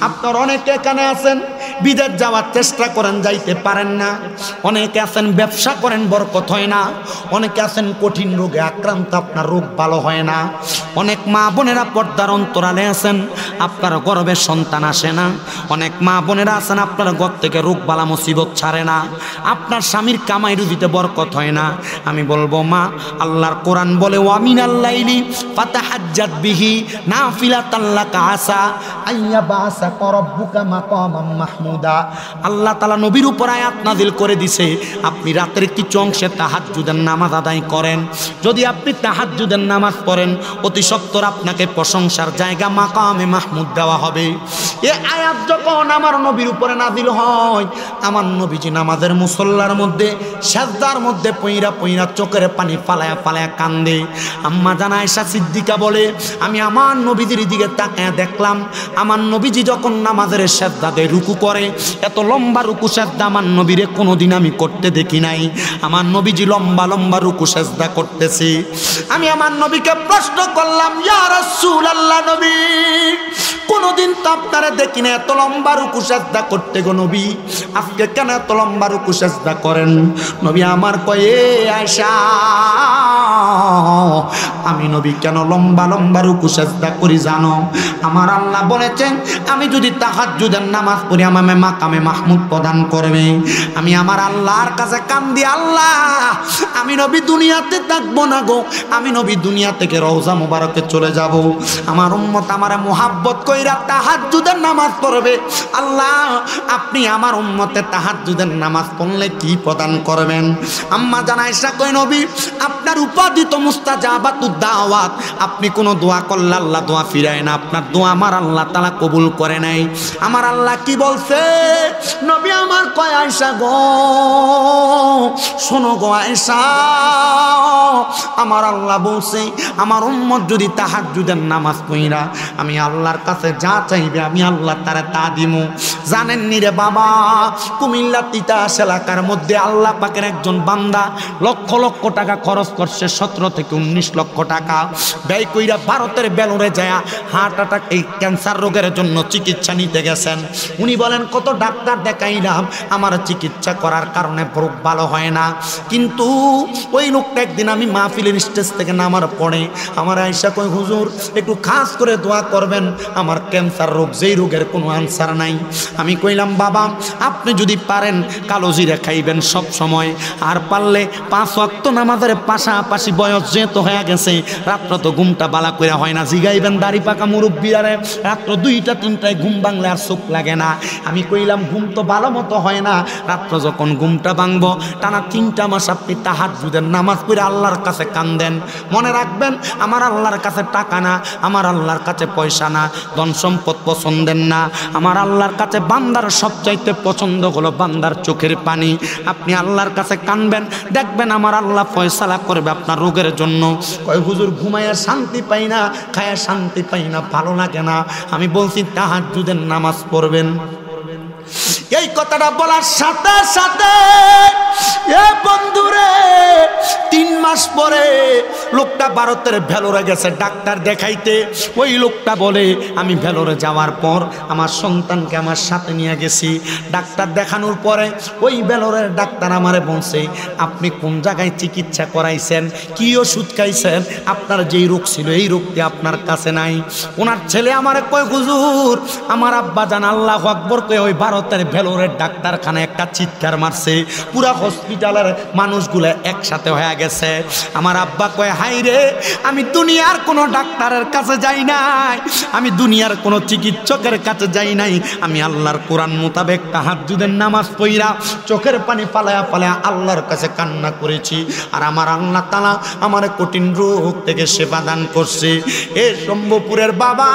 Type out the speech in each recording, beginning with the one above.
আপনার অনেকে এখানে আছেন বিদেশ যাওয়ার চেষ্টা করেন, যাইতে পারেন না। অনেকে আছেন ব্যবসা করেন, বরকত হয় না। অনেকে আছেন কঠিন রোগে আক্রান্ত, আপনার রোগ ভালো হয় না। অনেক মা বোনেরা পর্দার অন্তরালে আছেন, আপনার গর্ভে সন্তান আসে না। অনেক মা বোনেরা আছেন, আপনার ঘর থেকে রোগ বালা মুসিবত ছাড়ে না। আপনার স্বামীর কামাই রুজিতে বরকত হয় না। আমি বলবো মা, আল্লাহর কোরআন বলে ওয়ামিনাল লাইলি ফাতাহাজ্জাত বিহি নাফিলাতাল লাকা আসা আইয়া বাসা করব্বুকা মাকামাম মাহমুদা। আল্লাহ তাআলা নবীর উপর আয়াত নাযিল করে দিছে, আপনি রাতের কিছু অংশে তাহাজ্জুদের নামাজ আদায় করেন। যদি আপনি তাহাজ্জুদের নামাজ পড়েন, অতি সত্বর আপনাকে প্রশংসার জায়গা মাকামে মাহমুদ দেওয়া হবে। এই আয়াত যখন আমার নবীর উপরে নাযিল হয়, আমার নবীজি নামাজের মুসল্লার মধ্যে সাজদার মধ্যে পইরা পইরা চোখের পানি ফালায়া ফালায়া কান্দে। আম্মা জান আয়েশা সিদ্দিকা বলে, আমি আমার নবীজির দিকে তাকায়া দেখলাম, আমার নবীজি যখন নামাজের সাজদাতে রুকু করে, এত লম্বা রুকু সাজদা আমার নবীরে কোনোদিন আমি করতে দেখি নাই। আমার নবীজি লম্বা লম্বা রুকু সাজদা করতেছে। আমি আমার নবীকে প্রশ্ন করলাম, ইয়া রাসূলুল্লাহ, নবী কোনোদিন তো আপনারা দেখি না এত লম্বা রুকু সাজদা করতে গো নবী, আজকে কেন এত লম্বা রুকু সাজদা করেন? নবী আমার কয়ে, আয়েশা আমি নবী কেন লম্বা লম্বা রুকু সাজদা করি জানো? আমার আল্লাহ বলেছেন, আমি যদি তাহাজ্জুদের নামাজ পড়ি আমাকে মাকামে মাহমুদ প্রদান করবে। আমি আমার আল্লাহর কাছে কান্দি, আল্লাহ আমি নবী দুনিয়াতে থাকবো না গো, আমি নবী দুনিয়া থেকে রওজা মুবারকে চলে যাব। আমার উম্মত আমারে মুহাব্বত কইরা তাহাজ্জুদের নামাজ পড়বে। আল্লাহ আপনি আমার উম্মতে তাহাজ্জুদের নামাজ পড়লে কি প্রদান করবেন? আম্মা জান আয়েশা কই, নবী আপনার উপাধি তো মুস্তাজাবাতুদ দাওয়াত, আপনি কোনো দোয়া করলে আল্লাহ দোয়া ফিরায় না, আপনার দোয়া আমার আল্লাহ তাআলা কবুল করে নাই। আমার আল্লাহ কি বলছে? নবী আমার কয়, আয়েশা গো শোনো গো আয়েশা, আমার আল্লাহ বলছে আমার উম্মত যদি তাহাজ্জুদের নামাজ পড়া আমি আল্লাহর কাছে যা চাইবে আমি আল্লাহ তারে তা দিমু। জানেন নি রে বাবা, কুমিল্লা তিতাস এলাকার মধ্যে আল্লাহ পাকের একজন বান্দা লক্ষ লক্ষ টাকা খরচ করছে, 17 থেকে 19 লক্ষ টাকা ব্যয় কইরা ভারতের বেলুরে যায় হার্ট অ্যাটাক এই ক্যান্সার রোগের জন্য চিকিৎসা নিতে গেছেন। উনি বলেন কত ডাক্তার দেখাইলাম, আমার চিকিৎসা করার কারণে রোগ ভালো হয় না। কিন্তু ওই লোকটা একদিন আমি মাহফিলের স্টেজ থেকে নামার পরে আমার আয়েশা কই, হুজুর একটু খাস করে দোয়া করবেন, আমার ক্যান্সার রোগ, যেই রোগের কোনো আনসার নাই। আমি কইলাম বাবা আপনি যদি পারেন কালো জিরা খাইবেন সব সময়, আর পারলে 5 ওয়াক্ত নামাজের পাশাপাশি, বয়স যেহেতু হয়ে গেছে রাত্র তো ঘুমটা বালা করে হয় না, জিগাইবেন দাড়ি পাকা মুরব্বীরারে, রাত্র 2টা 3টায় ঘুম ভাঙলে আর চোখ লাগে না। আমি কইলাম ঘুম তো ভালো মতো হয় না, রাত্র যখন ঘুমটা ভাঙবো টানা 3টা মাস আপনি তাহাজ্জুদের নামাজ পড়ে আল্লাহর কাছে কান্দেন। মনে রাখবেন আমার আল্লাহর কাছে টাকা না, আমার আল্লাহর কাছে পয়সা না, ধন সম্পদ পছন্দের না, আমার আল্লাহর কাছে বান্দার সবচাইতে পছন্দ হলো বান্দার চোখের পানি। আপনি আল্লাহর কাছে কানবেন, দেখবেন আমার আল্লাহ ফয়সালা করবে আপনার রোগের জন্য। কয় হুজুর ঘুমায়া শান্তি পাই না, খায়া শান্তি পাই না, ভালো লাগে না। আমি বলছি তাহাজ্জুদের নামাজ পড়বেন। এই কথাটা বলার সাথে সাথে এ বন্ধুরে 3 মাস পরে লোকটা ভারতের ভেলোরে গেছে ডাক্তার দেখাইতে। ওই লোকটা বলে আমি ভেলোরে যাওয়ার পর আমার সন্তানকে আমার সাথে নিয়ে গেছি। ডাক্তার দেখানোর পরে ওই ভেলোরের ডাক্তার আমারে বলছে, আপনি কোন জায়গায় চিকিৎসা করাইছেন, কি ওষুধ খাইছেন, আপনার যেই রোগ ছিল এই রোগটি আপনার কাছে নাই। ওনার ছেলে আমারে কয়, হুজুর আমার আব্বা জান আল্লাহু আকবার কয়ে ওই ভারতের ভেলোরের ডাক্তারখানায় একটা চিৎকার মারছে, পুরা হসপিটালের মানুষগুলো একসাথে হয়ে গেছে। আমার আব্বা কয়, হাই রে আমি দুনিয়ার কোনো ডাক্তারের কাছে যাই নাই, আমি দুনিয়ার কোনো চিকিৎসকের কাছে যাই নাই, আমি আল্লাহর কোরআন মোতাবেক তাহাজ্জুদের নামাজ পড়া চোখের পানি ফালায়া ফালায়া আল্লাহর কাছে কান্না করেছি, আর আমার আল্লাহ তাআলা আমার কঠিন রোগ থেকে সেবা দান করছে। এ শম্ভুপুরের বাবা,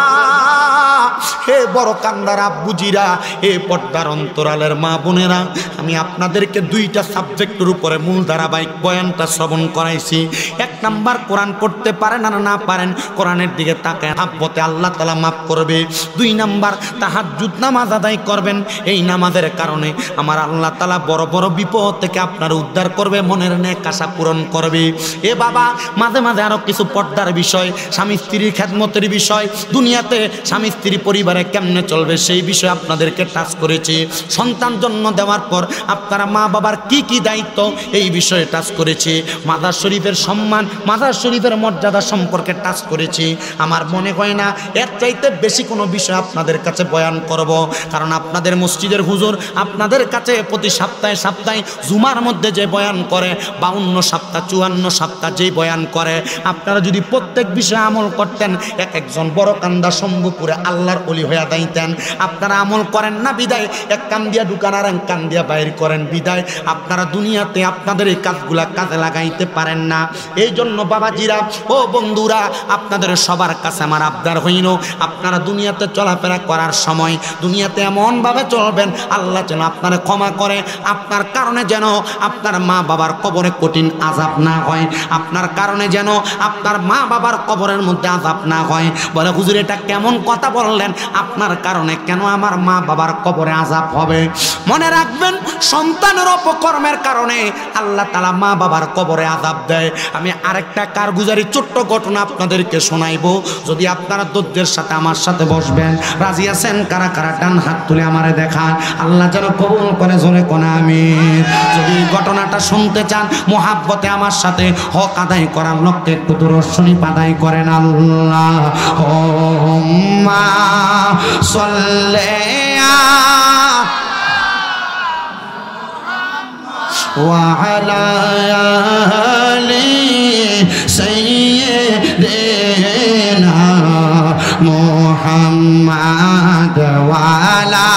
হে বড় কান্দার আব্বুজিরা, হে পর্দার অন্তরালের মা বোনেরা, আমি আপনাদেরকে দুইটা সাবজেক্টের উপরে মূল ধারাবাহিক বয়ানটা শ্রবণ করাইছি। এক নাম্বার, কোরআন পড়তে পারেন আর না পারেন, কোরআনের দিকে তাকায় আব্বতে আল্লাহ তাআলা মাফ করবে। দুই নাম্বার, তাহাজ্জুদ নামাজ আদায় করবেন। এই নামাজের কারণে আমার আল্লাহ তাআলা বড় বড় বিপদ থেকে আপনার উদ্ধার করবে, মনের নেক আশা পূরণ করবে। এ বাবা, মাঝে মাঝে আরো কিছু পর্দার বিষয়, স্বামী স্ত্রীর খেদমতের বিষয়, দুনিয়াতে স্বামী স্ত্রী পরিবারে কেমনে চলবে সেই বিষয়ে আপনাদেরকে টাচ করেছি। সন্তান জন্ম দেওয়ার পর আপনারা মা বাবার কি কি দায়িত্ব এই বিষয়ে টাচ করেছি। মাজার শরীফের সম্মান, মাজার শরীফের মর্যাদা সম্পর্কে টাচ করেছি। আমার মনে হয় না এর চাইতে বেশি কোনো বিষয় আপনাদের কাছে বয়ান করব, কারণ আপনাদের মসজিদের হুজুর আপনাদের কাছে প্রতি সপ্তাহে সপ্তাহে জুমার মধ্যে যে বয়ান করে, 52 সপ্তাহ 54 সপ্তাহ যেই বয়ান করে, আপনারা যদি প্রত্যেক বিষয়ে আমল করতেন, এক একজন বড় কান্দা শম্ভুপুরে আল্লাহর ওলি হইয়া দাইতেন। আপনারা আমল করেন না বিদায়, এক কান দিয়া ঢুকান আর এক কান দিয়া বাইর করেন বিদায় আপনারা দুনিয়াতে আপনাদের এই কাজগুলা কাজে লাগাইতে পারেন না। এই জন্য বাবাজিরা, ও বন্ধুরা, আপনাদের সবার কাছে আমার আবদার হইল, আপনারা দুনিয়াতে চলাফেরা করার সময় দুনিয়াতে এমনভাবে চলবেন আল্লাহ যেন আপনারা ক্ষমা করে, আপনার কারণে যেন আপনার মা বাবার কবরে কঠিন আযাব না হয়, আপনার কারণে যেন আপনার মা বাবার কবরের মধ্যে আযাব না হয়। বলে হুজুর এটা কেমন কথা বললেন, আপনার কারণে কেন আমার মা বাবার কবরে আযাব হবে? মনে রাখবেন, সন্তানের অপকর্মের কারণে আল্লাহ তাআলা মা বাবার কবরে আযাব দেয়। আমি আরেকটা কারগুজারি ছোট্ট ঘটনা আপনাদেরকে শোনাইবো, যদি আপনারা ধৈর্যের সাথে আমার সাথে বসবেন। রাজি আছেন? কারা কারা ডান হাত তুলে আমারে দেখান, আল্লাহ যেন কবুল করে, জোরে কোন আমিন। যদি ঘটনাটা শুনতে চান মুহাব্বতে আমার সাথে হক আদায় করার লক্ষ্যে একটু দরুদ আদায় করেন। আল্লাহুম্মা সাল্লি ওয়া আলা আলি সাইয়্যিদিনা মুহাম্মাদ ওয়া আলা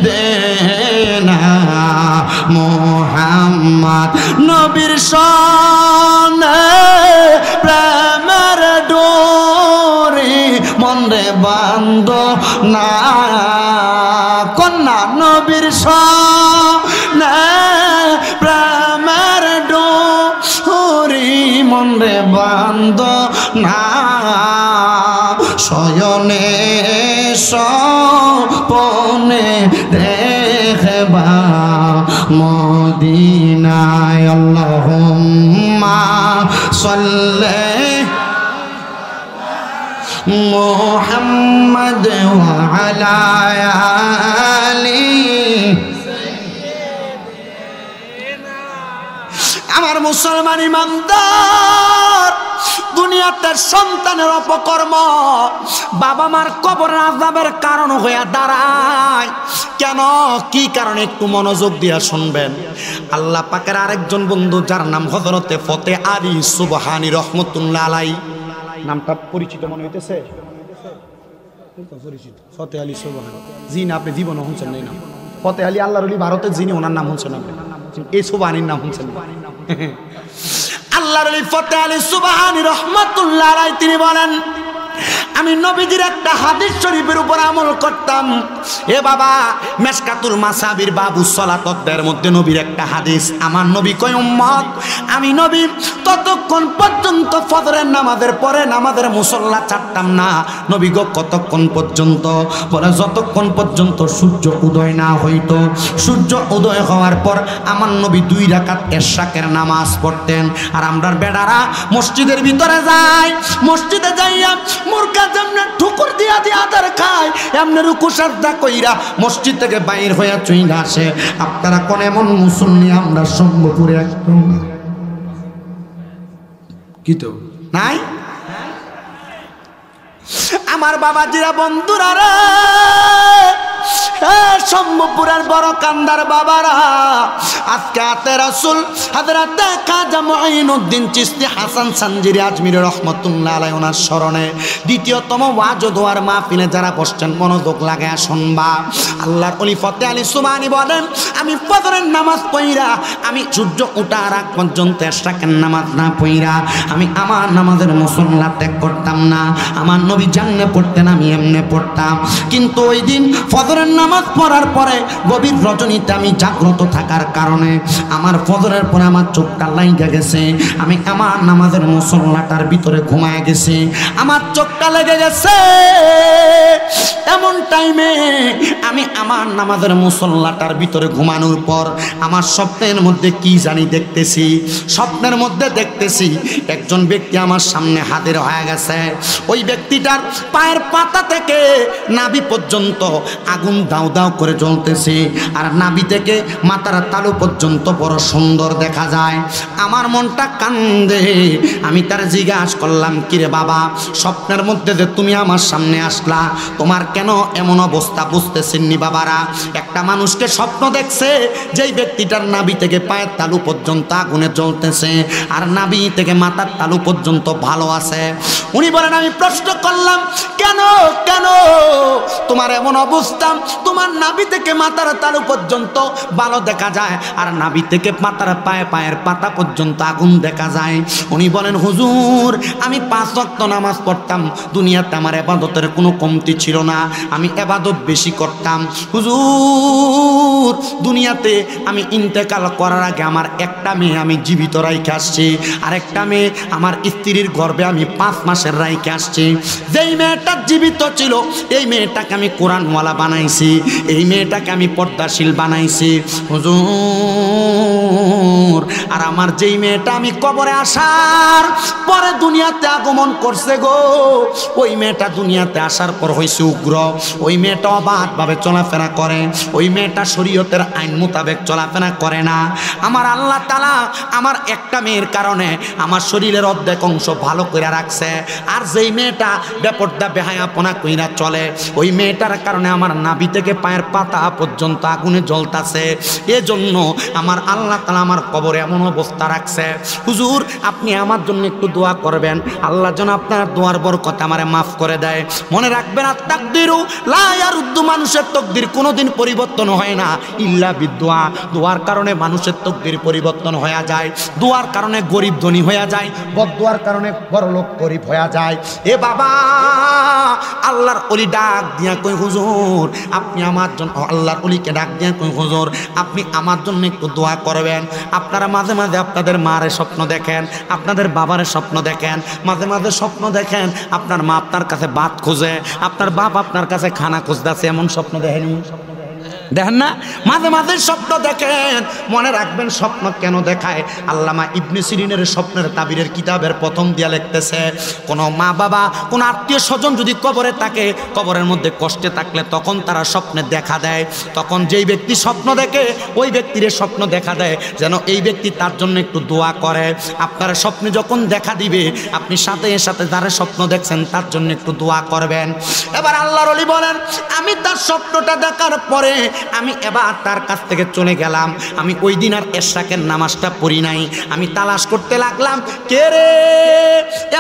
সাইয়্যিদিনা মুহাম্মদ। নবীর শানে প্রেমের ডোরে মনে বান্ধ না, কন্যা নবীর শানে প্রেমের ডোরে মনে বান্ধ না, শয়নে স্বপনে দেখবা মদিনায়। আল্লাহুম্মা সাল্লি মুহাম্মদ ওয়া আলা আলি। আমার মুসলমান ইমানদার, দুনিয়াতে সন্তানের অপকর্ম বাবা মার কবরের আযাবের কারণ হয়ে দাঁড়ায়। কেন, কি কারণে একটু মনোযোগ দিয়া শুনবেন। আল্লাহ পাকের আরেকজন বন্ধু যার নাম হযরতে ফতে আলী সুবহানী রহমাতুল্লাহ আলাইহি, নামটা পরিচিত মনে হইতেছে? পরিচিত, ফতে আলী সুবহানী। জি না, আপনি জীবনে শুনছেন না এই নাম? ফতে আলী আল্লাহর ওলি, ভারতের যিনি, ওনার নাম শুনছেন আপনি? এই সুবহানীর নাম শুনছেন? আল্লাহর ওলি ফতে আলী সুবহানী রহমাতুল্লাহ আলাইহি তিনি বলেন, আমি নবীজির একটা হাদিস শরীফের উপর আমল করতাম। এ বাবা, মেশকাতুল মাসাবির বাবু সালাতের মধ্যে নবীর একটা হাদিস, আমার নবী কয়, উম্মত আমি নবী ততক্ষণ পর্যন্ত ফজরের নামাজের পরে নামাজের মুসল্লা ছাড়তাম না। নবী গো কতক্ষণ পর্যন্ত? বলে যতক্ষণ পর্যন্ত সূর্য উদয় না হইতো। সূর্য উদয় হওয়ার পর আমার নবী 2 রাকাত ইশরাকের নামাজ পড়তেন। আর আমরা বেড়ারা মসজিদের ভিতরে যাই, মসজিদে যাইয়া মুরগা যেমনে ঠুকুর দিয়া দিয়া আদার খায়, এমনি রুকু সাজদা কইরা মসজিদ থেকে বাইর হইয়া চইলা আসে। আপনারা কোন এমন মুসল্লি আমরা সম্ভবপুরে একদম কি তো নাই? আমার বাবাজিরা, বন্ধুরা রে, সম্ভবপুরের বড় কান্দার বাবারা, আজকে আতে রাসূল হযরতে খাজা মুঈনুদ্দিন চিশতি হাসান সানজিরি আজমিরি রহমাতুল্লাহ আলাইহি ওনার স্মরণে দ্বিতীয়তম ওয়াজ ও দোয়ার মাহফিলে যারা বসছেন মনোযোগ লাগায়া শুনবা। আল্লাহর ওলি ফতেহ আলী সুবহানী বলেন, আমি ফজরের নামাজ পড়িরা, আমি সূর্য ওঠার আগ পর্যন্ত এশরাকের নামাজ না পড়িরা আমি আমার নামাজের মুসল্লা ত্যাগ করতাম না। আমার নবী জান্নে পড়তেন, আমি এমনে পড়তাম। কিন্তু ওই দিন ফজরের নামাজ পড়ার পরে গভীর রজনীতে আমি জাগ্রত থাকার কারণে আমার ফজরের পরে আমার চোখটা লাইগা গেছে, আমি আমার নামাজের মুসল্লাটার ভিতরে ঘুমায় গেছি, আমার চোখটা লেগে গেছে। এমন টাইমে আমি আমার নামাজের মুসল্লাটার ভিতরে ঘুমানোর পর আমার স্বপ্নের মধ্যে কি জানি দেখতেছি। স্বপ্নের মধ্যে দেখতেছি একজন ব্যক্তি আমার সামনে হাজির হয়ে গেছে। ওই ব্যক্তিটার পায়ের পাতা থেকে নাভি পর্যন্ত আগুন দাউ দাউ করে জ্বলতেছে, আর নাভি থেকে মাথার তালু পর্যন্ত বড় সুন্দর দেখা যায়। আমার মনটা কান্দে। আমি তার জিজ্ঞাসা করলাম, কিরে বাবা, স্বপ্নের মধ্যে যে তুমি আমার সামনে আসলা, তোমার কেন এমন অবস্থা? বুঝতেছেননি বাবারা, একটা মানুষকে স্বপ্ন দেখছে যেই ব্যক্তিটার নাভি থেকে পায়ের তালু পর্যন্ত আগুনে জ্বলতেছে, আর নাভি থেকে মাথার তালু পর্যন্ত ভালো আছে। উনি বলেন, আমি প্রশ্ন করলাম, কেন কেন তোমার এমন অবস্থা? তোমার নাভি থেকে মাথার তালু পর্যন্ত ভালো দেখা যায়, আর নাভি থেকে মাথার পায়ের পাতা পর্যন্ত আগুন দেখা যায়। উনি বলেন, হুজুর, আমি 5 ওয়াক্ত নামাজ পড়তাম, দুনিয়াতে আমার ইবাদতের কোনো কমতি ছিল না, আমি ইবাদত বেশি করতাম। হুজুর, দুনিয়াতে আমি ইন্তেকাল করার আগে আমার একটা মেয়ে আমি জীবিত রাইখে আসছি, আর একটা মেয়ে আমার স্ত্রীর গর্ভে আমি 5 মাসের রাইখে আসছি। যেই মেয়েটা জীবিত ছিল এই মেয়েটাকে আমি কোরআনওয়ালা বানাইছি, এই মেয়েটাকে আমি পর্দাশীল বানাইছি হুজুর। আর আমার যেই মেয়েটা আমি কবরে আসার পরে দুনিয়াতে আগমন করছে গো, ওই মেয়েটা দুনিয়াতে আসার পর হয়েছে উগ্র। ওই মেয়েটা অবাধভাবে চলাফেরা করে, ওই মেয়েটা শরীয়তের আইন মোতাবেক চলাফেরা করে না। আমার আল্লাহ তাআলা আমার একটা মেয়ের কারণে আমার শরীরের অর্ধেক অংশ ভালো করে রাখছে, আর যেই মেয়েটা বেপরদা বেহায়াপনা কইরা চলে ওই মেয়েটার কারণে আমার নাভি থেকে পায়ের পাতা পর্যন্ত আগুনে জ্বলতাছে। এজন্য আমার আল্লাহ তাআলা আমার কবরে এমন অবস্থা রাখছে। হুজুর, আপনি আমার জন্য একটু দোয়া করবেন, আল্লাহ যেন আপনার দোয়ার বরকতে আমারে মাফ করে দেয়। মনে রাখবেন, আর তাকদিরু লা ইয়ারুদ্দু, মানুষের তকদির কোনোদিন পরিবর্তন হয় না ইল্লা বিদুয়া। দোয়ার কারণে মানুষের তকদির পরিবর্তন হয়ে যায়, দোয়ার কারণে গরিব ধনী হয়ে যায়, বদদোয়ার কারণে বড়লোক গরিব হয়ে যায়। এ বাবা, আল্লাহর ওলি ডাক দিয়া কই, হুজুর আপনি আমার জন্য, আল্লাহর ওলিকে ডাক দিয়া কই, হুজুর আপনি আমার জন্য একটু দোয়া করবেন। আপনারা মাঝে মাঝে আপনাদের মারে স্বপ্ন দেখেন, আপনাদের বাবারে স্বপ্ন দেখেন, মাঝে মাঝে স্বপ্ন দেখেন আপনার মা আপনার কাছে ভাত খোঁজে, আপনার বাপ আপনার কাছে খানা খুঁজতেছে, এমন স্বপ্ন দেখেনি? দেখেন না, মাঝে মাঝে স্বপ্ন দেখেন। মনে রাখবেন, স্বপ্ন কেন দেখায়? আল্লামা ইবনে সিরিনের স্বপ্নের তাবিরের কিতাবের প্রথম দিয়া লিখতেছে, কোনো মা বাবা, কোনো আত্মীয় স্বজন যদি কবরে থাকে, কবরের মধ্যে কষ্টে থাকলে তখন তারা স্বপ্নে দেখা দেয়। তখন যেই ব্যক্তি স্বপ্ন দেখে ওই ব্যক্তির স্বপ্ন দেখা দেয় যেন এই ব্যক্তি তার জন্য একটু দোয়া করে। আপনার স্বপ্নে যখন দেখা দিবে, আপনি সাথে সাথে যারা স্বপ্ন দেখছেন তার জন্য একটু দোয়া করবেন। এবার আল্লাহর ওলি বলেন, আমি তার স্বপ্নটা দেখার পরে আমি এবার তার কাছ থেকে চলে গেলাম। আমি ওই দিন আর এশরাকের নামাজটা পড়ি নাই। আমি তালাশ করতে লাগলাম, কে রে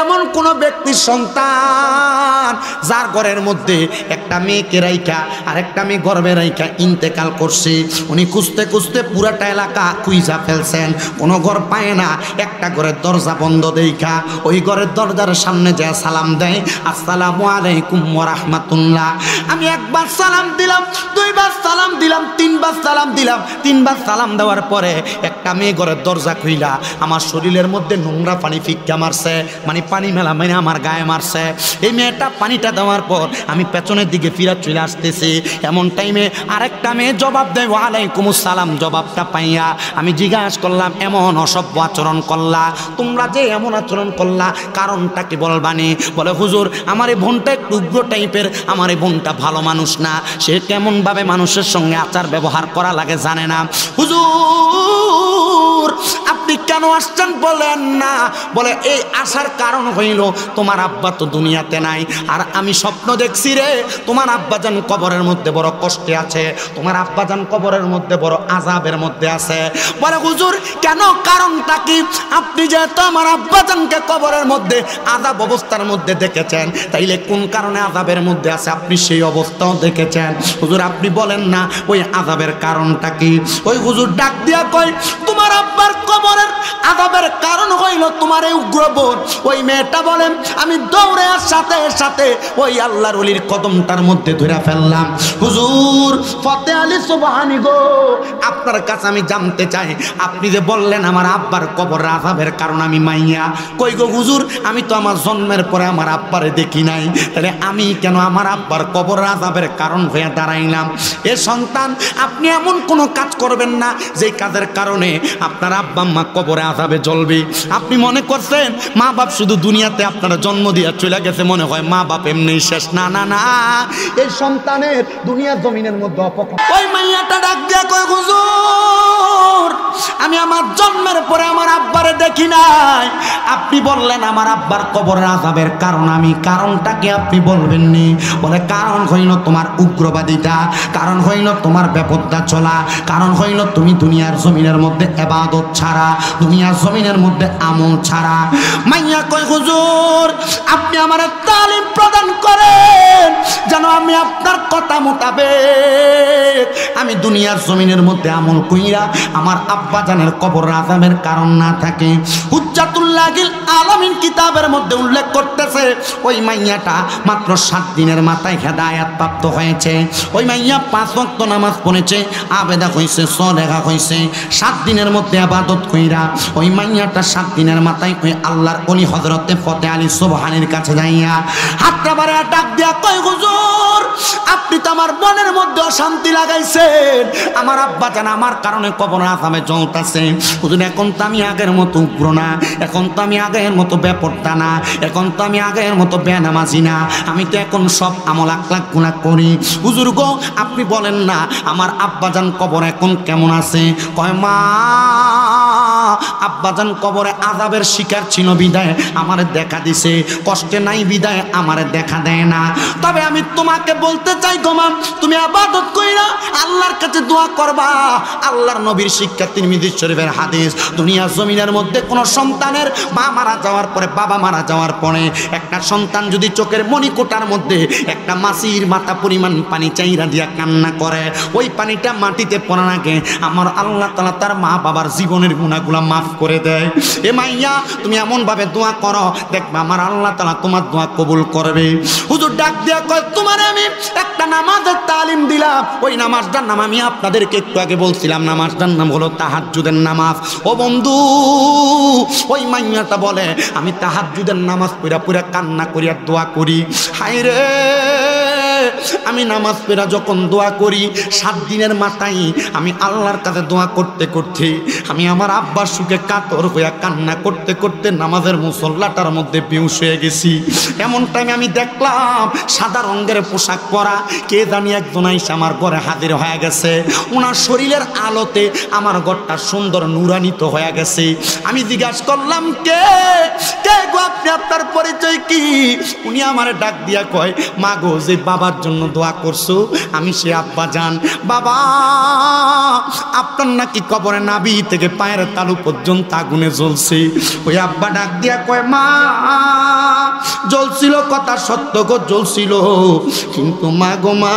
এমন কোন ব্যক্তির সন্তান যার ঘরের মধ্যে একটা মেয়েকে রাইখা আর একটা মেয়ে গর্ভে রাইখা ইন্তেকাল করছে। উনি খুঁজতে খুঁজতে পুরাটা এলাকা খুঁজা ফেলছেন, কোনো ঘর পায় না। একটা ঘরের দরজা বন্ধ দেখা ওই ঘরের দরজার সামনে যায় সালাম দেয়, আসসালামু আলাইকুম ওয়া রাহমাতুল্লাহ। আমি একবার সালাম দিলাম, দুইবার সালাম দিলাম, তিনবার সালাম দিলাম। তিনবার সালাম দেওয়ার পরে একটা মেয়ে ঘরের দরজা খুইলা আমার শরীরের মধ্যে নোংরা পানি ফিক্কা মারছে, মানে পানি মেলা মানে আমার গায়ে মারছে। এই মেয়েটা পানিটা দেওয়ার পর আমি পেছনের দিকে ফিরা চলে আসতেছি। এমন টাইমে আরেকটা মেয়ে জবাব দেয় ওয়ালাইকুম আসসালাম। জবাবটা পাইয়া আমি জিজ্ঞাসা করলাম, এমন অসভ্য আচরণ করলা, তোমরা যে এমন আচরণ করলা কারণটা কি বলবানি? বলে, হুজুর আমার এই বোনটা একটু উগ্র টাইপের, আমার এই বোনটা ভালো মানুষ না, সে কেমনভাবে মানুষের সঙ্গে আচার ব্যবহার করা লাগে জানে না। হুজুর আপনি কেন আসছেন বলেন না। বলে এই আসার কারণ হইল তোমার আব্বা তো দুনিয়াতে নাই, আর আমি স্বপ্ন দেখছি রে তোমার আব্বাজান কবরের মধ্যে বড় কষ্টে আছে, তোমার আব্বাজান কবরের মধ্যে বড় আযাবের মধ্যে আছে। বলে হুজুর কেন, কারণটা কি? আপনি যেহেতু আমার আব্বাজানকে কবরের মধ্যে আযাব অবস্থার মধ্যে দেখেছেন, তাইলে কোন কারণে আযাবের মধ্যে আছে আপনি সেই অবস্থাও দেখেছেন। হুজুর আপনি বলেন না ওই আযাবের কারণটা কি? ওই হুজুর ডাক দিয়া কয় তোমার আব্বার কবরের আযাবের কারণ হইল তোমার এই উগ্র বোন। ওই মেয়েটা বলেন আমি দৌড়ে সাথে সাথে ওই আল্লাহর ওলির কদমটার মধ্যে ধরে ফেললাম। হুজুর ফতে আলী সুবহানী গো, আপনার কাছে আমি জানতে চাই আপনি যে বললেন আমার আব্বার কবরের আযাবের কারণ আমি মাইয়া, কই গো হুজুর আমি তো আমার জন্মের পরে আমার আব্বারে দেখি নাই, তাহলে আমি কেন আমার আব্বার কবরের আযাবের কারণ হয়ে দাঁড়াইলাম? এ সন্তান আপনি এমন কোনো কাজ করবেন না যে কাজের কারণে আপনার আব্বা আম্মা কবরে আযাবে জ্বলবে। আপনি মনে করছেন মা বাপ শুধু দুনিয়াতে আপনারা জন্ম দিয়ে চলে গেছে, মনে হয় মা বাপ এমনি শেষ। না না না, এই সন্তানের দুনিয়ার জমিনের মধ্যে অপকার। ওই মাইয়াটা ডাক দিয়া কয় হুজুর আমি আমার জন্মের পরে আমার আব্বারে দেখি নাই, আপনি বললেন আমার আব্বার কবরের আযাবের কারণ আমি, কারণটা কি আপনি বলবেননি? বলে কারণ হইল তোমার উগ্রবাদিতা, কারণ হইল তোমার বেপরদা চলা, কারণ হইল তুমি দুনিয়ার জমিনের মধ্যে ইবাদত ছাড়া, দুনিয়ার জমিনের মধ্যে আমল ছাড়া। মাইয়া কয় হুজুর আপনি আমার তালিম প্রদান করেন যেন আমি আপনার কথা মোতাবেক আমি দুনিয়ার জমিনের মধ্যে আমল কইরা আমার আব্বা জানের কবর আযাবের কারণ না থাকে। হুজ্জাতুল্লাহিল আলামিন কিতাবের মধ্যে উল্লেখ করতেছে ওই মাইয়াটা মাত্র 7 দিনের মাথায় হেদায়েত প্রাপ্ত হয়েছে। ওই মাইয়া 5 ওয়াক্ত নামাজ পড়েছে, আবেদা হইছে, সলেহা হইছে, 7 দিনের মধ্যে ইবাদত কইরা ওই মাইয়াটা 7 দিনের মাথায় ওই আল্লাহর ওলি হযরতে ফতে আলী সুবহানীর কাছে যাইয়া হাতটা বাড়ায়া ডাক দিয়া কয় হুজুর আপনি তো আমার মনের মধ্যে অশান্তি লাগাইছেন, আমার আব্বা জান আমার কারণে কবরের আযাবে জ্বলতাছে। হুজুর এখন তো আমি আগের মতো উগ্র না, এখন তো আমি আগের মতো বেপরদা না, এখন তো আমি আগের মতো বেনামাজি না, আমি তো এখন সব আমল আখলাক গুনাহ করি। হুজুর গো আপনি বলেন না আমার আব্বাজান কবর এখন কেমন আছে? কয় মা আব্বাজান কবরে আযাবের শিকার ছিল বিদায় আমারে দেখা দিছে, কষ্টে নাই বিদায় আমারে দেখা দেয় না। তবে আমি তোমাকে বলতে চাই গো মা, তুমি ইবাদত কইরা আল্লাহর কাছে দোয়া করবা। আল্লাহর নবীর শিক্ষা, তিরমিজি শরীফের হাদিস, দুনিয়ার জমিনের মধ্যে কোন সন্তানের মা মারা যাওয়ার পরে, বাবা মারা যাওয়ার পরে একটা সন্তান যদি চোখের মণিকোটার মধ্যে একটা মাছির মাথা পরিমাণ পানি চাইরা দিয়া কান্না করে, ওই পানিটা মাটিতে পড়ার আগে আমার আল্লাহ তাআলা তার মা বাবার জীবনের গুনাহগুলো মাফ করে দেয়। এ মাইয়া তুমি এমন ভাবে দোয়া করো, দেখবা আমার আল্লাহ তাআলা তোমার দোয়া কবুল করবে। হুজুর ডাক দিয়া কয় তোমারে আমি একটা নামাজের তালিম দিলাম, ওই নামাজটার নাম আমি আপনাদেরকে একটু আগে বলছিলাম, নামাজটার নাম হলো তাহাজ্জুদের নামাজ। ও বন্ধু ওই মাইয়াটা বলে আমি তাহাজ্জুদের নামাজ পড়া পুরা কান্না করিয়া দোয়া করি, হায় রে আমি নামাজ পড়া যখন দোয়া করি 7 দিনের মাথায় আমি আল্লাহর কাছে দোয়া করতে করতে আমি আমার আব্বার সুখে কাতর হইয়া কান্না করতে করতে নামাজের মুসল্লাটার মধ্যে বেহুশ হয়ে গেছি। এমন টাইমে আমি দেখলাম সাদা রঙের পোশাক পরা কে জানি একজন আইসা আমার ঘরে হাজির হয়ে গেছে। ওনার শরীরের আলোতে আমার ঘরটা সুন্দর নুরান্বিত হয়ে গেছে। আমি জিজ্ঞাসা করলাম কে কে গো আপনি, আপনার পরিচয় কি? উনি আমার ডাক দিয়া কয় মা গো যে বাবার জন্য দোয়া করছো আমি সে আব্বা জান। বাবা আপনার নাকি কবরে নাভি থেকে পায়ের তালু পর্যন্ত আগুনে জ্বলছে। ওই আব্বা ডাক দিয়া কয় মা জ্বলছিল, কথা সত্য গো জ্বলছিল, কিন্তু মা গো মা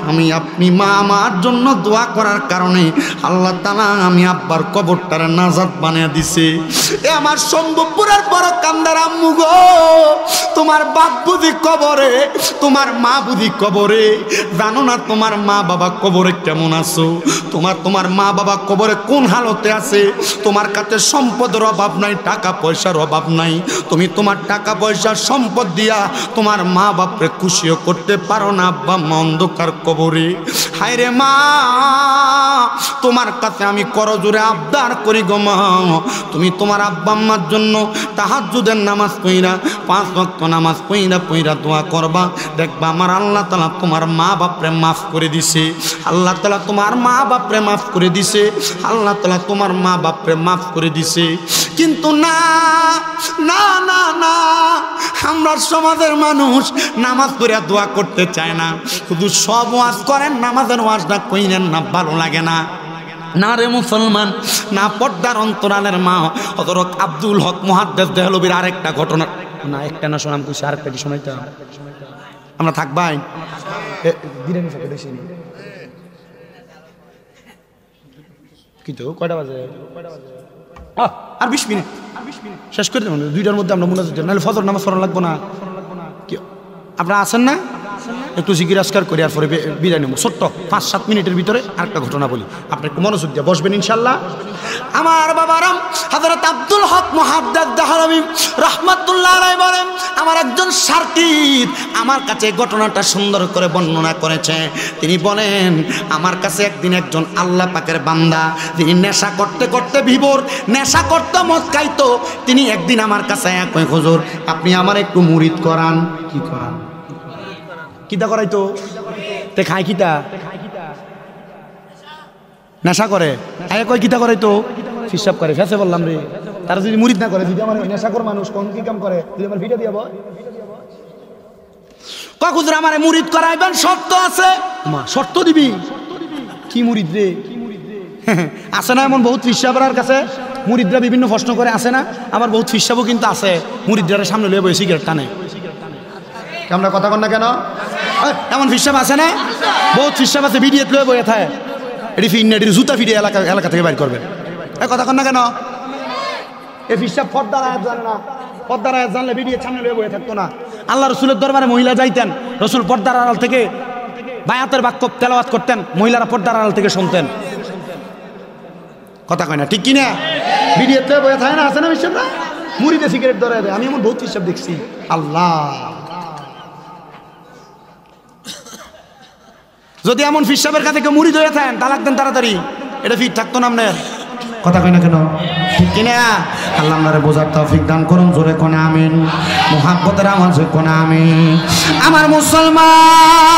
আমি আপনি মা আমার জন্য দোয়া করার কারণে আল্লাহ তাআলা আমি আব্বার কবরটার নাজাত বানিয়ে দিছে। এ আমার সম্ভবপুরের বড় কান্দার আম্মু গো, তোমার বাপ বুঝি কবরে, তোমার মা বুঝি কবরে, জানো না তোমার মা বাবা কবরে কেমন আছো? তোমার মা বাবা কবরে কোন হালতে আছে? তোমার কাছে সম্পদের অভাব নাই, টাকা পয়সার অভাব নাই, তুমি তোমার টাকা পয়সা সম্পদ দিয়া তোমার মা বাপরে খুশিও করতে পারো না। আব্বা মা অন্ধকার কবরে, হায় রে মা, তোমার কাছে আমি করজোরে আবদার করি গো মা, তুমি তোমার আব্বা আম্মার জন্য তাহাজ্জুদের নামাজ পড়া 5 ওয়াক্ত নামাজ পড়া দোয়া করবা। দেখবা আমার আল্লাহ তাআলা তোমার মা বাপরে মাফ করে দিছে, আল্লাহ তাআলা তোমার মা বাপরে মাফ করে দিছে, আল্লাহ তাআলা তোমার মা বাপরে মাফ করে দিছে। কিন্তু না না না না, আমরা সমাজের মানুষ নামাজ পড়ে দোয়া করতে চায় না, শুধু সব ওয়াজ করেন, নামাজের ওয়াজটা কইলেন না, ভালো লাগে না। না রে মুসলমান, না পর্দার অন্তরালের মা হযরত আব্দুল হক মুহাদ্দিস দেহলভির আরেকটা ঘটনা, না একটা না শোনাম কইছি, আরেকটা কি শোনাইতে আমরা থাকবাই বিরিয়ানি খেতে বেশি কি তো কয়টা বাজে, আর 20 মিনিট শেষ করে দেবেন, 2টার মধ্যে আমরা মুনাজাত নাহলে ফজর নামাজ পড়া লাগবো না। কি আপনারা আছেন না? একটু জিকির আজকার করি আর পরে বিদায় নেব। ছোট্ট 5-7 মিনিটের ভিতরে আরেকটা ঘটনা বলি, আপনি একটু মনোযোগ দিয়ে বসবেন ইনশাল্লাহ। আমার বাবারাম হযরত আব্দুল হক মুহাদ্দিস দেহলভি রাহমাতুল্লাহ আলাইহি বলেন, আমার একজন শাকির আমার কাছে ঘটনাটা সুন্দর করে বর্ণনা করেছে। তিনি বলেন, আমার কাছে একদিন একজন আল্লাহ পাকের বান্দা, তিনি নেশা করতে করতে বিভোর, নেশা করতে মদ খাইতো, তিনি একদিন আমার কাছে কয়, হুজুর আপনি আমার একটু মুরিদ করান। কি করান? কিতা করাইতো? তে খায় কিতা? নেশা করে। কয় কিতা করাইতো? ফিসাব করে। ফেসে বললাম রে, তারা যদি মুরিদ না করে, যদি আমার নেশা কর মানুষ কোন কি কাম করে, যদি আমার ভিডিও দিয়াব হুজুর আমারে মুরিদ করাইবেন, শর্ত আছে। মা শর্ত দিবি? কি মুরিদ রে? আছে না এমন বহুত ফিসাবরার কাছে মুরিদরা বিভিন্ন প্রশ্ন করে, আছে না? আবার বহুত ফিসাবও কিন্তু আছে মুরিদরা সামনে লয়ে বসে সিগারেট টানে। আমরা কথা কন না কেন? এমন ফিসাব আছে না? বহুত ফিসাব আছে ভিডিও লয়ে বয়ে থাকে, এটি ফিন্নাটির জুতা ফিরিয়ে এলাকা থেকে বাইর করবেন। কথা কন না কেন? এই ফিসাব পর্দার আয়াত জানে না, পর্দার আয়াত জানলে ভিডিও সামনে লয়ে বয়ে থাকতো না। আল্লাহ রসুলের দরবারে মহিলা যাইতেন, রসুল পর্দার আড়াল থেকে বায়াতের বাক্য তেলাওয়াত করতেন, মহিলারা পর্দার আড়াল থেকে শুনতেন। কথা কয় না, ঠিক কিনা? ভিডিও লয়ে বয়ে থাকে না, আছে না ফিসাবরা? মুড়িতে সিগারেট ধরে দেয়। আমি এমন বহুত ফিসাব দেখছি। আল্লাহ, যদি এমন ফিসাবের কাছে কেউ মুড়ি ধরে থাকেন, তালাক দেন তাড়াতাড়ি, এটা ফিট থাকতো না আপনার। কথা কই না কেন? ঠিক কিনা? আল্লাহ আমারে বোঝার তৌফিক দান করুন, জোরে কোন আমিন, মুহাব্বতের আওয়াজে কোন আমিন। আমার মুসলমান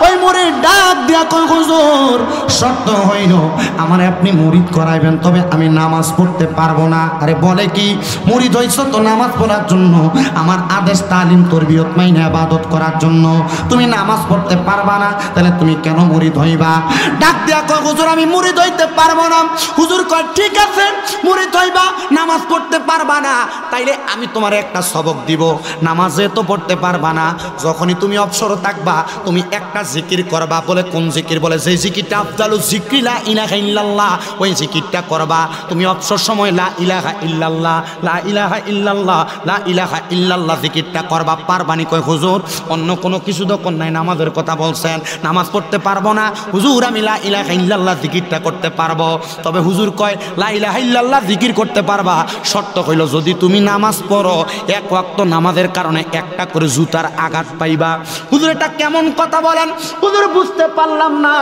ওই মুরিদ ডাক দিয়া কয়, হুজুর শর্ত হইল আমারে আপনি মুরিদ করাইবেন, তবে আমি নামাজ পড়তে পারবো না। আরে বলে কি, মুরিদ হইছ তো নামাজ পড়ার জন্য, আমার আদেশ তালিম তরবিয়ত মাইনে ইবাদত করার জন্য, তুমি নামাজ পড়তে পারবা না, তাহলে তুমি কেন মুরিদ হইবা? ডাক দিয়া কয়, হুজুর আমি মুরিদ হইতে পারবো না। হুজুর কয়, ঠিক আছে মুরিদ হইবা, নামাজ পড়তে পারবা না, তাইলে আমি তোমার একটা সবক দিব। নামাজে তো পড়তে পারবা না, যখনই তুমি অবসর থাকবা তুমি একটা জিকির করবা। বলে কোন জিকির? বলে যে জিকিরটা আফদালু যিকরি লা ইলাহা ইল্লাল্লাহ, ওই জিকিরটা করবা। তুমি অবসর সময় লা ইলাহা ইল্লাল্লাহ, লা ইলাহা ইল্লাল্লাহ, লা ইলাহা ইল্লাল্লাহ জিকিরটা করবা। পারবানি? কয় হুজুর অন্য কোনো কিছু তো কোন নাই, নামাজের কথা বলছেন, নামাজ পড়তে পারবো না। হুজুর আমি লা ইলাহা ইল্লাল্লাহ জিকিরটা করতে পারবো। তবে হুজুর কয় লা ইলাহা ইল্লাল্লাহ জিকির করতে পারবা, শর্ত হইল যদি তুমি নামাজ পড়ো, এক ওয়াক্ত নামাজের কারণে একটা করে জুতার আঘাত পাইবা। হুজুর এটা কেমন কথা বলেন? হুজুর বুঝতে পারলাম না।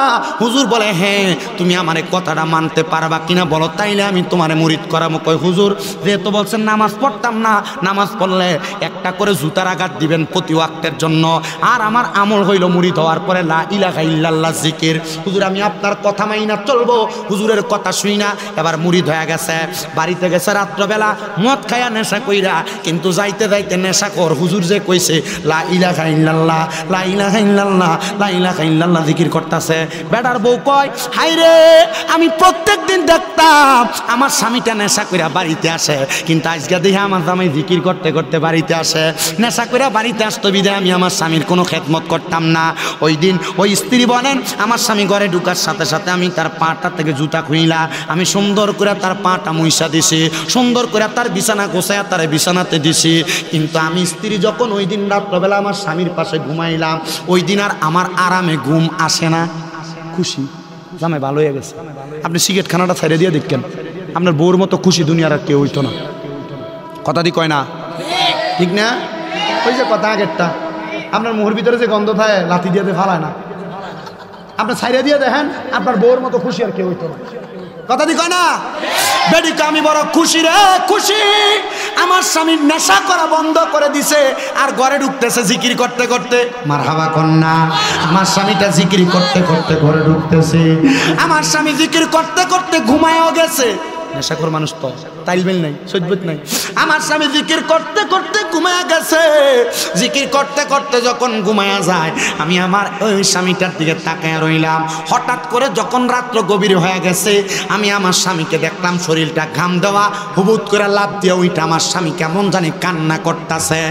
হুজুর বলে, হ্যাঁ তুমি আমার কথাটা মানতে পারবা কিনা বলো, তাইলে আমি তোমারে মুরিদ করাবো। কয় হুজুর যেহেতু বলছেন নামাজ পড়তাম না, নামাজ পড়লে একটা করে জুতার আঘাত দিবেন প্রতি ওয়াক্তের জন্য, আর আমার আমল হইল মুরিদ হওয়ার পরে লা ইলাহা ইল্লাল্লাহ জিকির। হুজুর আমি আপনার কথা মাইনা চলবো। হুজুরের কথা শুই না, এবার মুরিদ হয়ে গেছে, বাড়িতে গেছে রাত্রবেলা মদ খায়া নেশা কইরা, কিন্তু যাইতে যাইতে নেশা কর হুজুর যে কইছে লা ইলাহা ইল্লাল্লাহ, লা ইলাহা ইল্লাল্লাহ, লা ইলাহা ইল্লাল্লাহ জিকির করতেছে। বেটার বউ কয়, হাইরে আমি প্রত্যেক দিন দেখতাম আমার স্বামীটা নেশা কইরা বাড়িতে আসে, কিন্তু আজকে দেখে আমার জামাই জিকির করতে করতে বাড়িতে আসে। নেশা কইরা বাড়িতে আসতো বিধায় আমি আমার স্বামীর কোনো খেদমত করতাম না। ওই দিন ওই স্ত্রী বলেন, আমার স্বামী ঘরে ঢুকার সাথে সাথে আমি তার পাটা থেকে জুতা খুইলা, আমি সুন্দর করে তার পাটা মুইসা দিছি, সুন্দর করে তার বিছানা গোছায়া তার বিছানাতে দিছি। কিন্তু আমি স্ত্রী যখন ওই দিন রাত্রবেলা আমার স্বামীর পাশে ঘুমাইলাম, ওই দিন আর আমার আরামে ঘুম আসে না। খুশি জামাই ভালো হয়ে গেছে। আপনি সিগারেট খানাটা ছেড়ে দিয়ে দেখেন, আপনার বউর মতো খুশি দুনিয়ার আর কেউ হইতো না। কথা দি কয় না? ঠিক না? ওই যে কথা আগেরটা, আপনার মুখের ভিতরে যে গন্ধ থাকে লাথি দিয়ে ফালায় না, আপনি ছাইড়া দিয়ে দেখেন আপনার বউর মতো খুশি আর কেউ হইতো না। কথা দি কয় না বেডিকে আমি বড় খুশি রে খুশি, আমার স্বামী নেশা করা বন্ধ করে দিছে আর ঘরে ঢুকতেছে জিকির করতে করতে। মারহাবা কন্যা, আমার স্বামীটা জিকির করতে করতে ঘরে ঢুকতেছে, আমার স্বামী জিকির করতে করতে ঘুমায়ও গেছে। নেশাখোর মানুষ তো তাইলবেল নাই, সহ্যত নাই। আমার স্বামী জিকির করতে করতে ঘুমায়া গেছে, জিকির করতে করতে যখন ঘুমায়া যায় আমি আমার ওই স্বামীটার দিকে তাকায় রইলাম। হঠাৎ করে যখন রাত্র গভীর হয়ে গেছে আমি আমার স্বামীকে দেখলাম শরীরটা ঘাম দেওয়া, হুবুত করে লাভ দিয়ে ওইটা আমার স্বামী কেমন জানি কান্না করতেছে।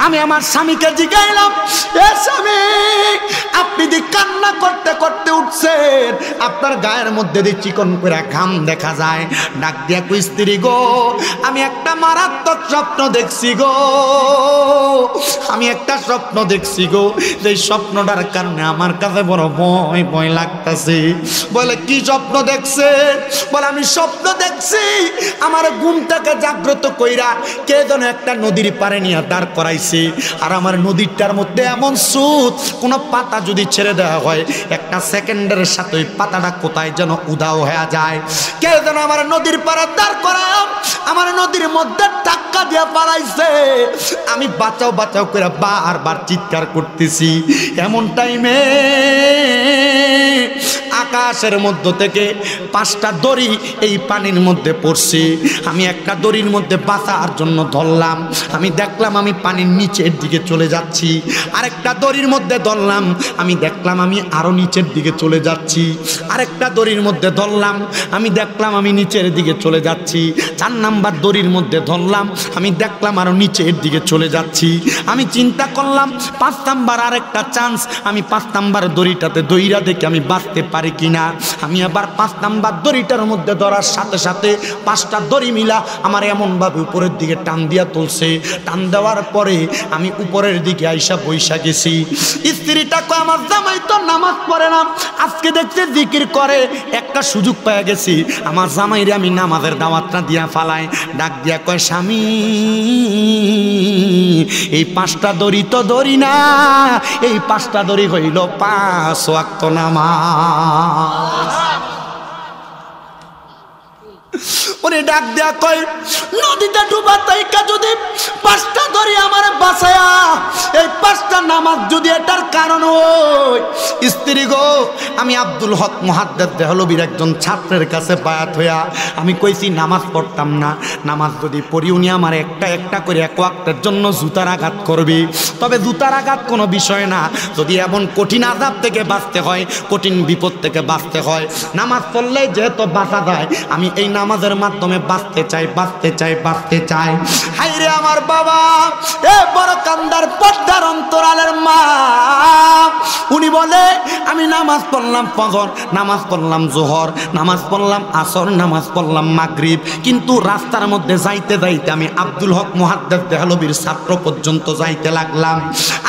আমি আমার স্বামীকে জিগাইলাম, এ স্বামী আপনি দি কান্না করতে করতে উঠছেন, আপনার গায়ের মধ্যে দিয়ে চিকন করে ঘাম দেখা যায়। ডাক দিয়া কই স্ত্রী গো, আমি একটা মারাত্মক স্বপ্ন দেখছি গো, আমি একটা স্বপ্ন দেখছি গো, যে স্বপ্নটার কারণে আমার কাছে বড় ভয় ভয় লাগতেছে। বলে কি স্বপ্ন দেখছে? বলে আমি স্বপ্ন দেখছি আমার ঘুমটাকে জাগ্রত কইরা কে যেন একটা নদীর পারে নিয়ে দাঁড় করাইছে, আর আমার নদীটার মধ্যে এমন স্রোত, কোনো পাতা যদি ছেড়ে দেওয়া হয় একটা সেকেন্ডের সাথে ওই পাতাটা কোথায় যেন উধাও হয়ে যায়। কে যেন আমার নদীর পাড়ে দাঁড় করায় আমার নদীর মধ্যে টাক্কা দিয়া পালাইছে। আমি বাঁচাও বাঁচাও করে বারবার চিৎকার করতেছি। এমন টাইমে আকাশের মধ্য থেকে 5টা দড়ি এই পানির মধ্যে পড়ছে। আমি একটা দড়ির মধ্যে বাঁচার জন্য ধরলাম, আমি দেখলাম আমি পানির নিচের দিকে চলে যাচ্ছি। আরেকটা দড়ির মধ্যে ধরলাম, আমি দেখলাম আমি আরো নিচের দিকে চলে যাচ্ছি। আরেকটা দড়ির মধ্যে ধরলাম, আমি দেখলাম আমি নিচের দিকে চলে যাচ্ছি। 4 নাম্বার দড়ির মধ্যে ধরলাম, আমি দেখলাম আরো নিচের দিকে চলে যাচ্ছি। আমি চিন্তা করলাম 5 নাম্বার আরেকটা চান্স, আমি 5 নাম্বার দড়িটাতে দইরা দেখে আমি বাঁচতে পারি কিনা। আমি আবার 5 নাম্বার দড়িটার মধ্যে ধরার সাথে সাথে 5টা দড়ি মিলা আমার এমনভাবে উপরের দিকে টান দিয়া তুলছে। টান দেওয়ার পরে আমি উপরের দিকে আইসা বইসা গেছি। স্ত্রীটা কয় আমার জামাই তো নামাজ পড়ে না, আজকে দেখতে জিকির করে, একটা সুযোগ পেয়ে গেছি আমার জামাইরে আমি নামাজের দাওয়াতটা দিয়া ফালাই। ডাক দিয়া কয় স্বামী এই 5টা দড়ি তো দড়ি না, এই 5টা দড়ি হইল 5 ওয়াক্ত নামাজ। উনি ডাক দেয়া কয় নদীতে ডুবা তাইকা যদি 5টা দড়ি আমার বাঁচায়া এই 5টা নামাজ যদি এটার কারণ হয়। স্ত্রী গো, আমি আব্দুল হক মুহাদ্দিস দেহলভীর একজন ছাত্রের কাছে বায়াত হইয়া আমি কইছি নামাজ পড়তাম না, নামাজ যদি পড়ি উনি আমার একটা একটা করে 1 ওয়াক্তের জন্য জুতার আঘাত করবে। তবে জুতার আঘাত কোনো বিষয় না, যদি এমন কঠিন আযাব থেকে বাঁচতে হয়, কঠিন বিপদ থেকে বাঁচতে হয়, নামাজ পড়লে যেহেতু বাঁচা যায়, আমি এই নামাজের মাধ্যমে বাঁচতে চাই বাঁচতে চাই বাঁচতে চাই। হাইরে আমার বাবা, এ বড় কান্দার পর্দার অন্তরালের মা, উনি বলে আমি নামাজ পড়লাম ফজর, নামাজ পড়লাম জোহর, নামাজ পড়লাম আসর, নামাজ পড়লাম মাগরিব, কিন্তু রাস্তার মধ্যে যাইতে যাইতে আমি আব্দুল হক মুহাদ্দিস দেহলভীর ছাত্র পর্যন্ত যাইতে লাগলাম।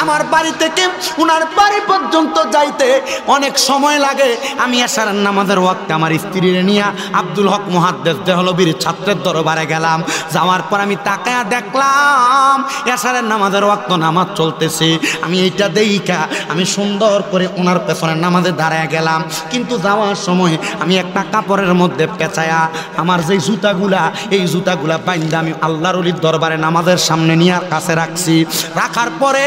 আমার বাড়ি থেকে উনার বাড়ি পর্যন্ত যাইতে অনেক সময় লাগে। আমি এশার নামাজের ওয়াক্তে আমার স্ত্রীরে নিয়ে আব্দুল হক মুহাদ্দিস দেহলভীর ছাত্রের দরবারে গেলাম। যাওয়ার পর আমি তাকায়া দেখলাম এশারের নামাজের ওয়াক্ত নামাজ চলতেছে। আমি এইটা দেইখা আমি সুন্দর করে ওনার পেছনে নামাজে দাঁড়ায় গেলাম, কিন্তু যাওয়ার সময় আমি একটা কাপড়ের মধ্যে পেঁচায়া আমার যে জুতাগুলা, এই জুতাগুলা বাইন্দা আমি আল্লাহর ওলির দরবারে নামাজের সামনে নিয়ে কাছে রাখছি। রাখার পরে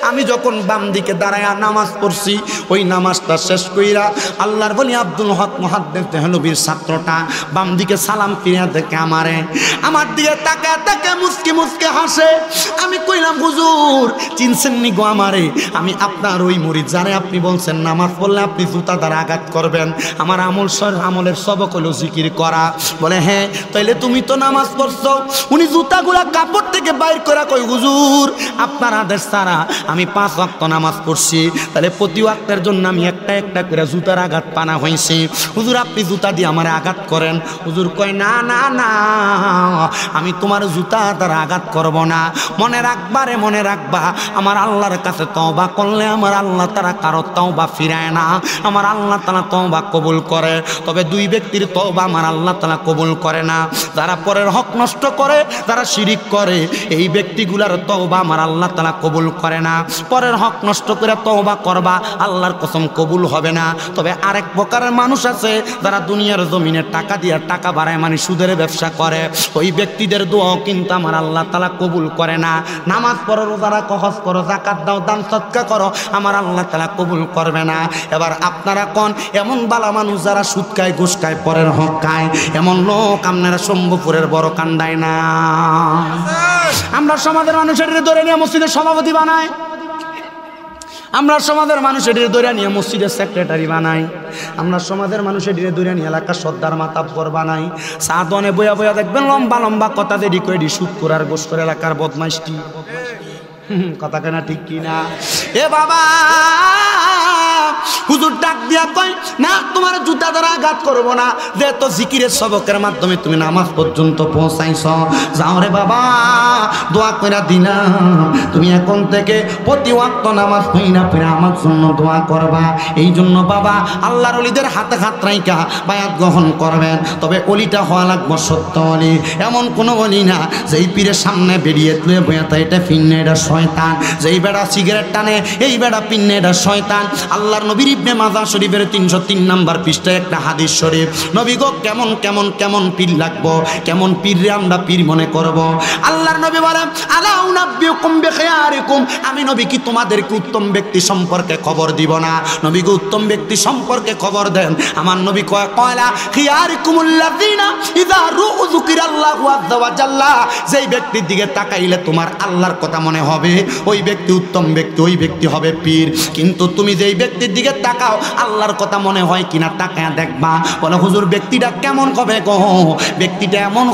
আমি যখন বাম দিকে দাঁড়ায়া নামাজ পড়ছি, ওই নামাজটা শেষ কইরা আল্লাহর বলি আব্দুল হক মুহাদ্দিস দেহলভীর ছাত্রটা বাম দিকে সালাম ফিরিয়া দেখে আমার দিকে তাকায় তাকায় মুস্কি মুস্কি হাসে। আমি কইলাম হুজুর চিনছেন নি গো আমারে? আমি আপনার ওই মুরিদ, জানে আপনি বলছেন নামাজ পড়লে আপনি জুতা দ্বারা আঘাত করবেন, আমার আমলের সবক হলো জিকির করা। বলে হ্যাঁ, তাইলে তুমি তো নামাজ পড়ছো। উনি জুতাগুলা কাপড় থেকে বাইর করে কই হুজুর আপনার আদেশ ছাড়া আমি 5 ওয়াক্ত নামাজ পড়ছি, তাহলে প্রতি ওয়াক্তের জন্য আমি একটা একটা করে জুতার আঘাত পানা হয়েছে। হুজুর আপনি জুতা দিয়ে আমার আঘাত করেন। হুজুর কয় না না না, আমি তোমার জুতা দ্বারা আঘাত করব না। মনে রাখবা রে, মনে রাখবা, আমার আল্লাহর কাছে তওবা করলে আমার আল্লাহ তারা কারো তওবা ফিরায় না, আমার আল্লাহ তাআলা তওবা কবুল করে। তবে 2 ব্যক্তির তওবা আমার আল্লাহ তাআলা কবুল করে না, যারা পরের হক নষ্ট করে, যারা শিরিক করে, এই ব্যক্তিগুলার তওবা আমার আল্লাহ তাআলা কবুল করে না। পরের হক নষ্ট করে তওবা করবা, আল্লাহর কসম কবুল হবে না। তবে আরেক প্রকারের মানুষ আছে যারা দুনিয়ার জমিনে টাকা দিয়ে টাকা বাড়ায়, মানে সুদের ব্যবসা করে, ওই ব্যক্তিদের দোয়াও কিন্তু আমার আল্লাহ তাআলা কবুল করে না। নামাজ পড়ো, রোজা রাখো, হজ করো, যাকাত দাও, দান সদকা করো, আমার আল্লাহ তাআলা কবুল করবে না। এবার আপনারা কোন এমন বালা মানুষ যারা সুদ খায়, ঘুষ খায়, পরের হক খায়, এমন লোক আপনারা শম্ভুপুরের বড় কান্দায় না। আমরা সমাজের মানুষের ধরে নিয়ে মসজিদের সভাপতি বানাই, আমরা সমাজের মানুষের ধরে নিয়ে মসজিদের সেক্রেটারি বানাই, আমরা সমাজের মানুষের ধরে নিয়ে এলাকার সর্দার মাতাব্বর বানাই। সাদনে বইয়া বইয়া দেখবেন লম্বা লম্বা কথা দেরি করে সুদ করার গোস করে এলাকার বদমাইশটি। কথা কেনা ঠিক কিনা? এ বাবা, হুজুর ডাক দিয়া কয় না, তোমার জুতা দ্বারা আঘাত করবো না, যে তো জিকিরের সবকের মাধ্যমে তুমি নামাজ পর্যন্ত পৌঁছাইছ, যাও রে বাবা, দোয়া কইরা দিলাম, তুমি এখন থেকে প্রতি ওয়াক্ত নামাজ পড়িনা পড়িনা আমার জন্য দোয়া করবা। এই জন্য বাবা আল্লাহর ওলিদের হাতে হাত রাইকা বায়াত গ্রহণ করবেন। তবে অলিটা হওয়া লাগবে সত্য অলি, এমন কোনো অলি না যেই পীরের সামনে বেরিয়ে তুলে বয়াতা এটা ফিন্নে এটা শয়তান, যেই বেড়া সিগারেট টানে এই বেড়া পিন্নে এটা শয়তান। আল্লাহর নবীর ইবনে মাজাহ শরীফের 303 নম্বর পৃষ্ঠায় একটা হাদিস শরীফ, নবী গো কেমন কেমন কেমন পীর লাগবো, কেমন পীররে আমরা পীর মনে করব। আল্লাহর নবী বলেন আলা উনাব্বিউকুম বিখিয়ারিকুম, আমি নবী কি তোমাদেরকে উত্তম ব্যক্তি সম্পর্কে খবর দিব না? নবী গো উত্তম ব্যক্তি সম্পর্কে খবর দেন। আমার নবী কয় কয়লা খিয়ারিকুমুল্লাযিনা ইযা রুউ যুকিরাল্লাহু আযজা ওয়া জাল্লা, যেই ব্যক্তির দিকে তাকাইলে তোমার আল্লাহর কথা মনে হবে, ওই ব্যক্তি উত্তম ব্যক্তি, ওই ব্যক্তি হবে পীর। কিন্তু তুমি যেই ব্যক্তির দিকে তাকাও আল্লাহর কথা মনে হয় কিনা তাকায় দেখবা। বলে হুজুর ব্যক্তিটা কেমন হবে গো? ব্যক্তিটা এমন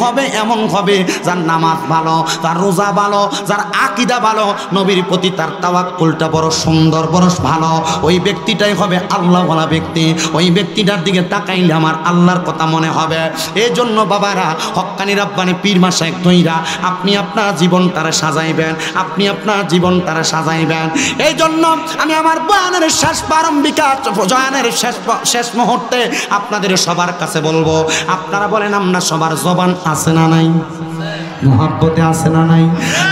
হবে যার নামাজ ভালো, যার রোজা ভালো, যার আকীদা ভালো, নবীর প্রতি তার তাওয়াক্কুলটা বড় সুন্দর, বড় ভালো, ওই ব্যক্তিটাই হবে আল্লাহওয়ালা ব্যক্তি। ওই ব্যক্তিটার দিকে তাকাইলে আমার আল্লাহর কথা মনে হবে। এই জন্য বাবারা, হক্কানি রাব্বানি পীর মাশায়েখ ধইরা আপনি আপনার জীবনটারে সাজাইবেন, আপনি আপনার জীবনটারে সাজাইবেন। এই জন্য আমি আমার বয়ানের শেষ প্রারম্ভিকা বয়ানের শেষ মুহূর্তে আপনাদের সবার কাছে বলবো, আপনারা বলেন আমরা সবার জবান আছে না নাই? মহাব্বতে আছে না নাই?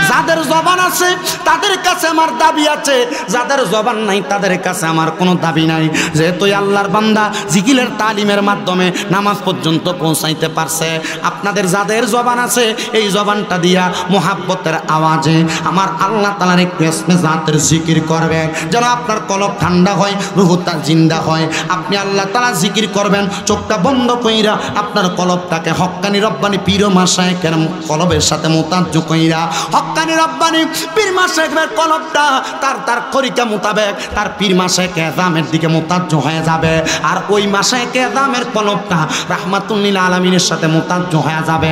যাদের জবান আছে তাদের কাছে আমার দাবি আছে, যাদের জবান নাই তাদের কাছে আমার কোনো দাবি নাই। যেহেতু আল্লাহর বান্দা জিকিরের তালিমের মাধ্যমে নামাজ পর্যন্ত পৌঁছাইতে পারছে, আপনাদের যাদের জবান আছে এই জবানটা দিয়া মহাব্বতের আওয়াজে আমার আল্লাহ তাআলার একটু ইসমে জাতের জিকির করবেন, যেন আপনার কলব ঠান্ডা হয়, রুহটা জিন্দা হয়। আপনি আল্লাহ তাআলা জিকির করবেন চোখটা বন্ধ কইরা, আপনার কলবটাকে হক্কানি রব্বানি পীর মাশায়েখের কলবের সাথে মোতাজ্জ কইরা, হক্কানি রব্বানি পীর মাশায়েখের কলবটা তার তরিকা মোতাবেক তার পীর মাশায়েখ আযমের দিকে মোতাজ্জ হয়ে যাবে। আর ওই মাশায়েখ আযমের কলবটা রাহমাতুল লিল আলামিনের সাথে মোতাজ্জ হয়ে যাবে।